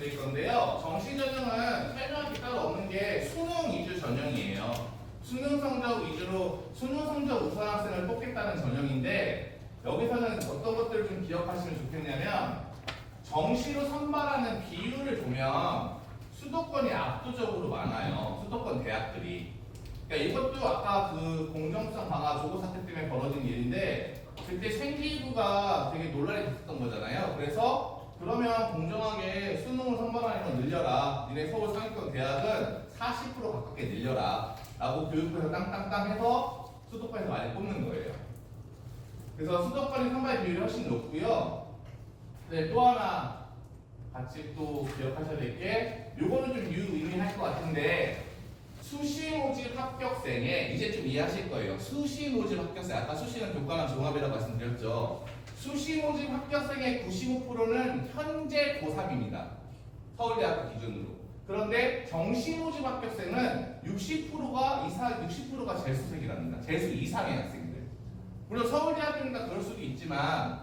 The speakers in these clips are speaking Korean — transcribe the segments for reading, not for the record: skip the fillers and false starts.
말씀드릴 건데요. 정시 전형은 설명할 게 따로 없는 게 수능 위주 전형이에요. 수능 성적 위주로 수능 성적 우수 학생을 뽑겠다는 전형인데 여기서는 어떤 것들을 좀 기억하시면 좋겠냐면 정시로 선발하는 비율을 보면 수도권이 압도적으로 많아요. 수도권 대학들이. 그러니까 이것도 아까 그 공정성 강화 조고 사태 때문에 벌어진 일인데 그때 생기부가 되게 논란이 됐었던 거잖아요. 그래서 그러면 공정하게 수능을 선발하는 걸 늘려라. 니네 서울 상위권 대학은 40% 가깝게 늘려라. 라고 교육부에서 땅땅땅 해서 수도권에서 많이 뽑는 거예요. 그래서 수도권의 선발 비율이 훨씬 높고요. 네, 또 하나 같이 또 기억하셔야 될 게 요거는 좀 유의미할 것 같은데 수시 모집 합격생에 이제 좀 이해하실 거예요. 수시 모집 합격생 아까 수시는 교과랑 종합이라고 말씀드렸죠. 수시 모집 합격생의 95%는 현재 고3입니다. 서울대학교 기준으로. 그런데 정시 모집 합격생은 60%가 재수생이랍니다. 재수 이상의 학생들. 물론 서울대학교니까 그럴 수도 있지만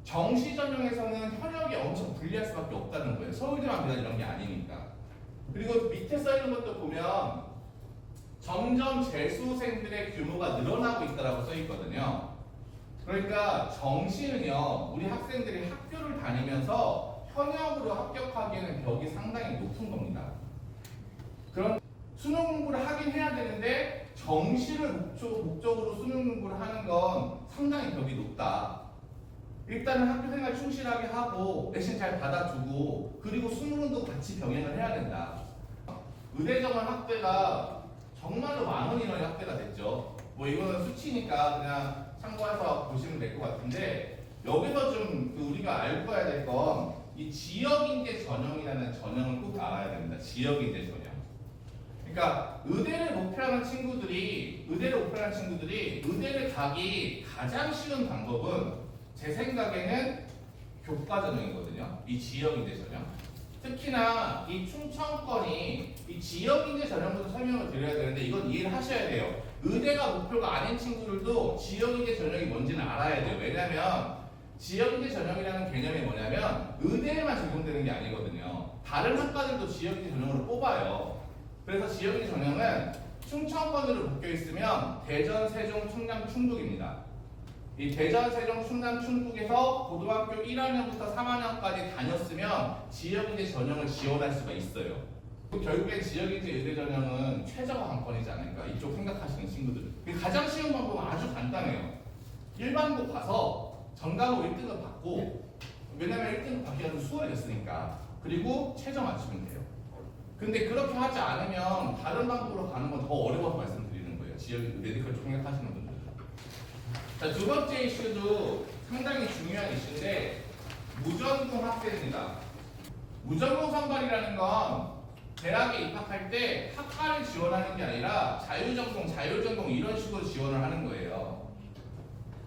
정시 전형에서는 현역이 엄청 불리할 수밖에 없다는 거예요. 서울대만 비단 이런 게 아니니까. 그리고 밑에 써 있는 것도 보면 점점 재수생들의 규모가 늘어나고 있다고 써 있거든요. 그러니까 정시는요, 우리 학생들이 학교를 다니면서 현역으로 합격하기에는 벽이 상당히 높은 겁니다. 그럼 수능 공부를 하긴 해야 되는데 정시를 목적으로 수능 공부를 하는 건 상당히 벽이 높다. 일단은 학교 생활 충실하게 하고 내신 잘 받아주고 그리고 수능도 같이 병행을 해야 된다. 의대정원 학대가 정말로 많은 인원의 학대가 됐죠. 뭐 이거는 수치니까 그냥 참고해서 보시면 될 것 같은데 여기서 좀 우리가 알고 가야 될 건 이 지역인재 전형이라는 전형을 꼭 알아야 됩니다. 지역인재 전형. 그러니까 의대를 목표하는 친구들이 의대를 가기 가장 쉬운 방법은 제 생각에는 교과 전형이거든요. 이 지역인재 전형. 특히나 이 충청권이 이 지역인재 전형부터 설명을 드려야 되는데 이건 이해를 하셔야 돼요. 의대가 목표가 아닌 친구들도 지역인재 전형이 뭔지는 알아야 돼요. 왜냐면 지역인재 전형이라는 개념이 뭐냐면 의대에만 적용되는 게 아니거든요. 다른 학과들도 지역인재 전형으로 뽑아요. 그래서 지역인재 전형은 충청권으로 묶여 있으면 대전, 세종, 충남, 충북입니다. 이 대전, 세종, 충남, 충북에서 고등학교 1학년부터 3학년까지 다녔으면 지역인재 전형을 지원할 수가 있어요. 결국엔 지역인재 의대 전형은 최저가 관건이지 않을까 이쪽 생각하시는 친구들. 가장 쉬운 방법은 아주 간단해요. 일반고 가서 전과목 1등급 받고 왜냐면 1등급 받기가 좀 수월해졌으니까 그리고 최저 맞추면 돼요. 근데 그렇게 하지 않으면 다른 방법으로 가는 건 더 어려워서 말씀드리는 거예요. 지역 메디컬 쪽 생각하시는 분들. 자, 두 번째 이슈도 상당히 중요한 이슈인데 무전공 학생입니다. 무전공 선발이라는 건 대학에 입학할 때 학과를 지원하는 게 아니라 자유전공, 자율전공 이런 식으로 지원을 하는 거예요.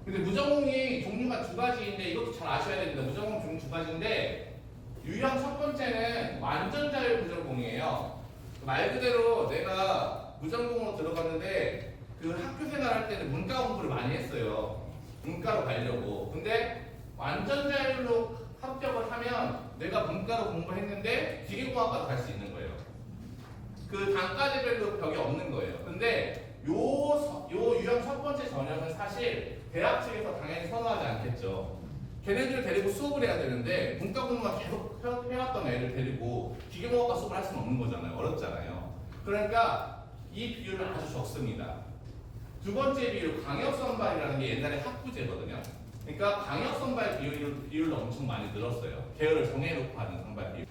근데 무전공이 종류가 두 가지인데 이것도 잘 아셔야 됩니다. 무전공 종류 두 가지인데 유형 첫 번째는 완전 자율 무전공이에요. 말 그대로 내가 무전공으로 들어갔는데 그 학교 생활할 때는 문과 공부를 많이 했어요. 문과로 가려고. 근데 완전 자율로 합격을 하면 내가 문과로 공부했는데 기계공학과로 갈 수 있는 거예요. 그 단과대별로 벽이 없는 거예요. 근데 요 유형 첫 번째 전형은 사실 대학 측에서 당연히 선호하지 않겠죠. 걔네들을 데리고 수업을 해야 되는데 문과 공부만 계속 해왔던 애를 데리고 기계공학과 수업을 할 수는 없는 거잖아요. 어렵잖아요. 그러니까 이 비율은 아주 적습니다. 두 번째 비율 광역선발이라는 게 옛날에 학부제거든요. 그러니까 광역선발 비율도 엄청 많이 늘었어요. 계열을 정해놓고 하는 선발 비율.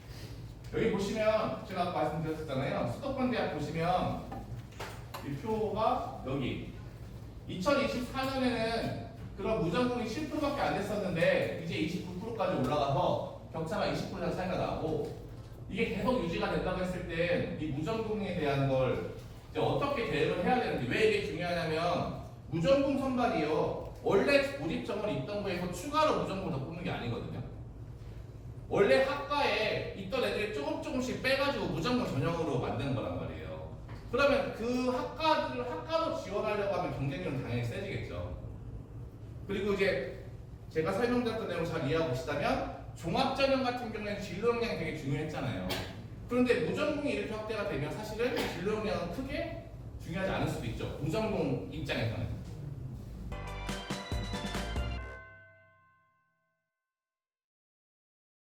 여기 보시면 제가 아까 말씀드렸잖아요. 수도권 대학 보시면 이 표가 여기 2024년에는 그런 무전공이 10%밖에 안 됐었는데 이제 29%까지 올라가서 격차가 20% 차이가 나고 이게 계속 유지가 된다고 했을 때 이 무전공에 대한 걸 이제 어떻게 대응을 해야 되는지 왜 이게 중요하냐면 무전공 선발이요. 원래 모집점을 입던부에서 추가로 무전공을 더 뽑는 게 아니거든요. 원래 학과에 있던 애들이 조금씩 빼가지고 무전공 전형으로 만드는 거란 말이에요. 그러면 그 학과로 지원하려고 하면 경쟁률은 당연히 세지겠죠. 그리고 이제 제가 설명드렸던 내용 잘 이해하고 계시다면 종합전형 같은 경우에는 진로 역량이 되게 중요했잖아요. 그런데 무전공이 이렇게 확대가 되면 사실은 진로 역량은 크게 중요하지 않을 수도 있죠. 무전공 입장에서는.